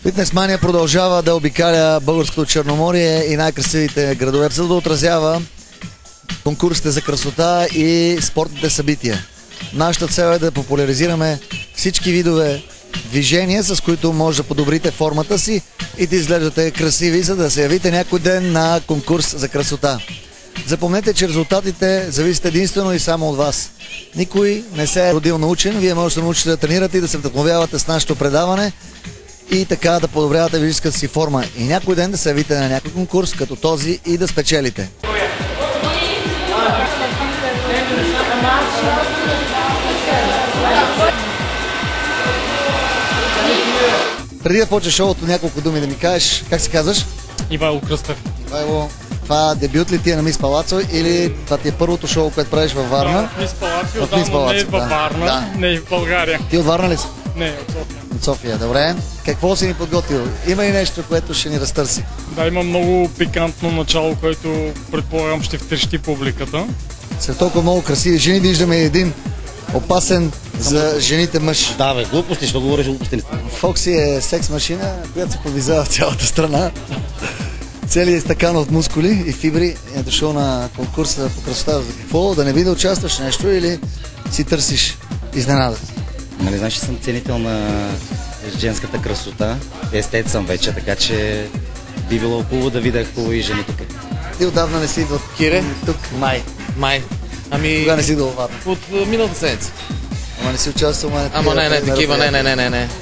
Фитнес Мания продължава да обикаля българското Черноморие и най-красивите градове, за да отразява конкурсите за красота и спортните събития. Нашата цел е да популяризираме всички видове движения, с които може да подобрите формата си и да изглеждате красиви, за да се явите някой ден на конкурс за красота. Запомнете, че резултатите зависят единствено и само от вас. Никой не се е родил научен, вие можете да научите да тренирате и да се вдъхновявате с нашето предаване и така да подобрявате физическата си форма. И някой ден да се явите на някой конкурс като този и да спечелите. Преди да почнеш шоуто, няколко думи да ми кажеш. Как се казваш? Ивайло Кръстев. Ивайло, това дебют ли ти е на Мис Палацо или това ти е първото шоу, което правиш във Варна? Мис Палацо, не е във Варна, да. Не е в България. Ти от Варна ли си? Не, от София. От София, добре. Какво си ни подготвил? Има ли нещо, което ще ни разтърси? Да, има много пикантно начало, което предполагам ще втрещи публиката. След толкова много красиви жени виждаме един опасен за жените мъж. Да, бе, глупости, що говориш глупости? Фокси е секс машина, която се подвизава в цялата страна. Целият стакан от мускули и фибри е дошъл на конкурса по красота. За какво? Да не би да участваш нещо или си търсиш изненада? Нали знаеш, че съм ценител на женската красота. Естет съм вече, така че би било хубаво да видя хубави жени тук. Ти отдавна не си идвал Кире? Тук? Май. Ами... Кога не си идвал Варна? От миналата седмица. Ама не си участвал? Ама не, такива, не.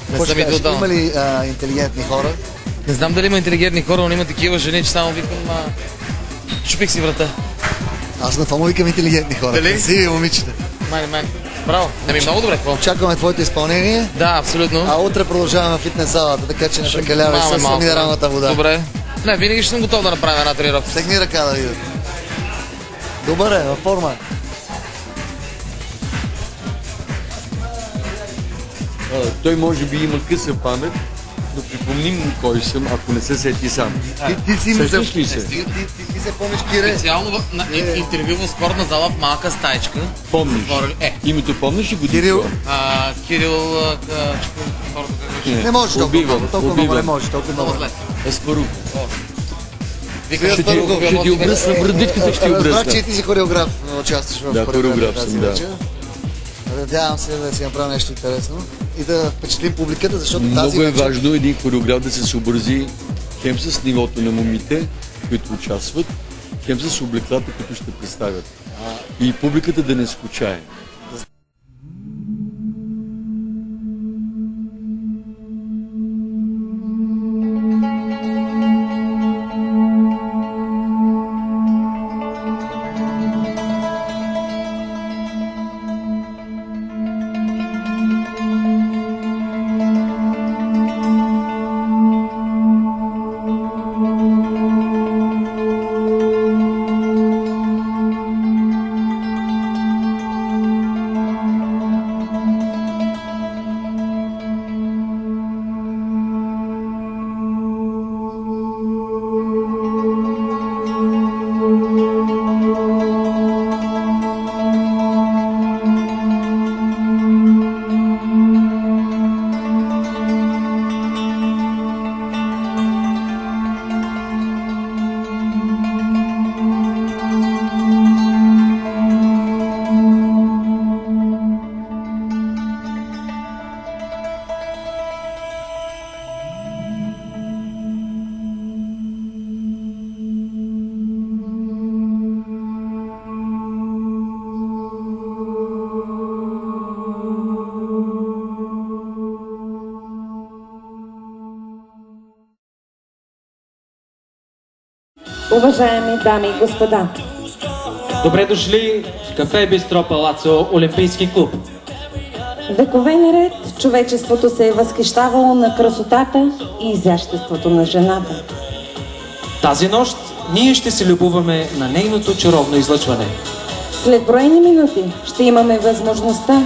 Не съм идвал долу. Има ли интелигентни хора? Не знам дали има интелигентни хора, но има такива жени, че само викам чупих си врата. Аз на това му викам интелигентни хора. Дали? Красиви момичета. Май. Браво. Много добре. Очакваме твоето изпълнение. Да, абсолютно. А утре продължаваме в фитнес залата, така че не прекалявай с минералната вода. Добре. Не, винаги ще съм готов да направим една тренировка. Стегни ръка да видя. Добър е, във форма. Той може би има къса памет, но припомним му кой съм, ако не се сети сам. Ти си му Сещаш ли се? Ти се помниш, Кире? Специално на интервю в спортна зала в малка стаечка. Помниш? Името помниш и година? Кирил. Кирил... Не може толкова много, не може толкова много. Аспарух. Ще ти обръсна брадичката, ще ти обръсна. Разбрах, че и ти си хореограф, участваш в хореограф съм, да. Надявам се да си направя нещо интересно и да впечатлим публиката, защото тази много е важно един хореограф да се съобрази хем с нивото на момите, които участват, хем с облеклата, които ще представят. И публиката да не скучае. Уважаеми дами и господа, добре дошли в кафе Бистро Палацо, Олимпийски клуб. векове наред човечеството се е възхищавало на красотата и изяществото на жената. Тази нощ ние ще се любуваме на нейното чаровно излъчване. След броени минути ще имаме възможността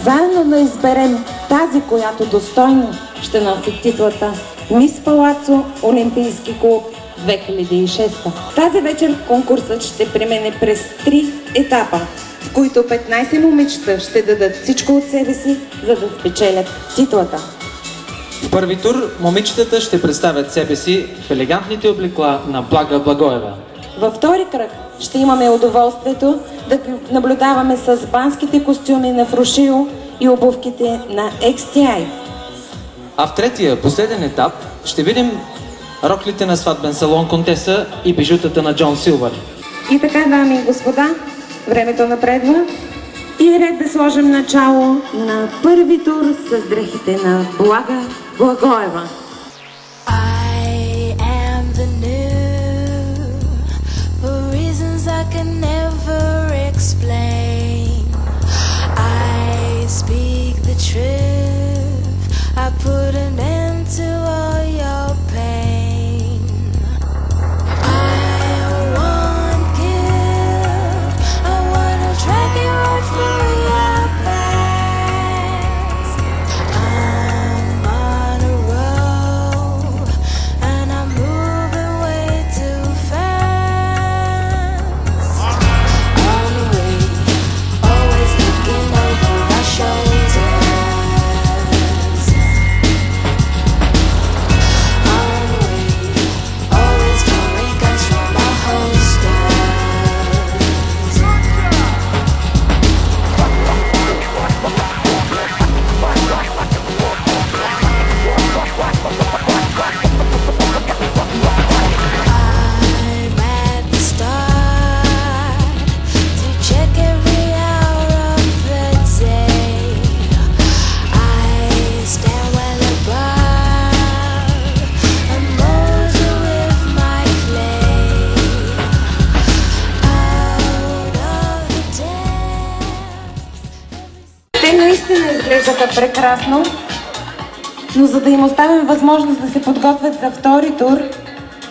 заедно да изберем тази, която достойно ще носи титлата Мис Палацо, Олимпийски клуб 2006. Тази вечер конкурсът ще премине през 3 етапа, в които 15 момичета ще дадат всичко от себе си, за да спечелят титлата. В първи тур момичетата ще представят себе си в елегантните облекла на Блага Благоева. Във втори кръг ще имаме удоволствието да наблюдаваме с банските костюми на Фрушио и обувките на XTI. А в третия, последен етап, ще видим роклите на сватбен салон Контеса и бижутата на Джон Силвър. И така, дами и господа, времето напредва и е ред да сложим начало на първи тур с дрехите на Блага Благоева. I am the new for reasons I can never explain. I speak the truth. I put an end to all your pain. I want guilt. I wanna drag you right through your past. I'm on a roll and I'm moving way too fast. On the way, always looking over our shoulders. On the way, always drawing guns from our holsters. I'm at the start to check every hour of the day. I stand well above a motor with my clay. Out of the depths. Те наистина изглеждаха прекрасно, но за да им оставим възможност да се подготвят за втори тур,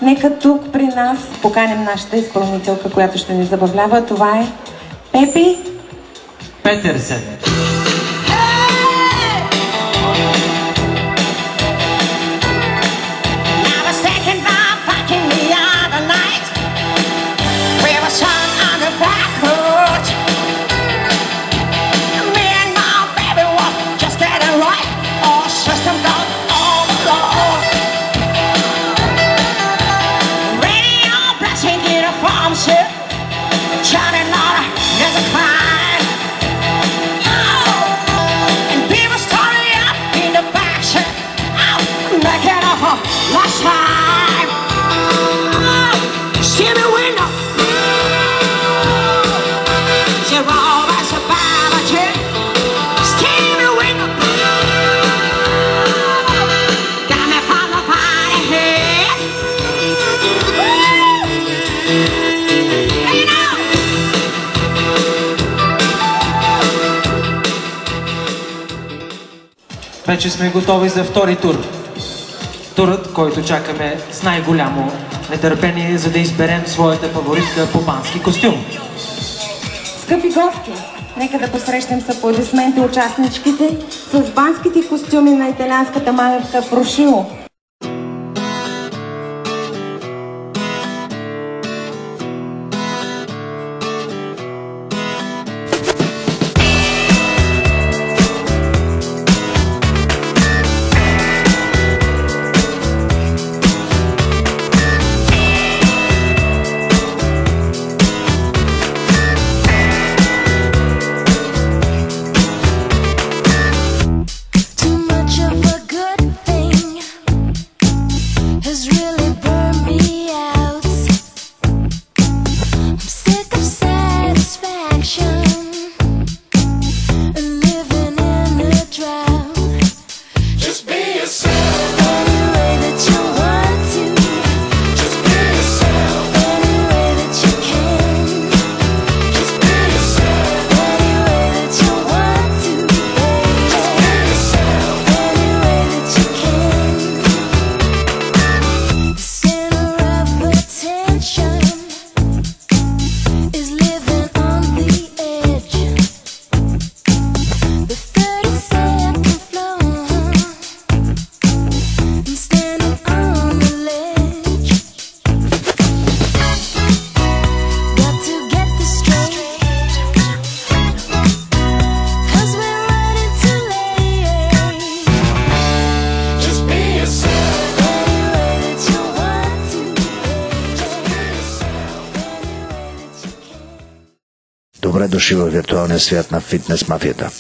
нека тук при нас поканим нашата изпълнителка, която ще ни забавлява. Това е Пепи Петерсен. I was thinking about fucking the other night. We were sung on the back road. Me and my baby were just getting right. All system gone overload. Radio blasting uniform shit. Shouting out as a cry. And people starting up in the back shit. Making up for last time. See me window. She rolled as a biology. See me window. Got me from the party head. You know. Вече сме готови за втори тур. Турът, който чакаме с най-голямо нетърпение, за да изберем своята фаворитка по бански костюм. Скъпи гости, нека да посрещнем с аплодисменти участничките с банските костюми на италианската марка Фрушио. Too much of a good thing. Добре дошли във виртуалния свят на фитнес мафията.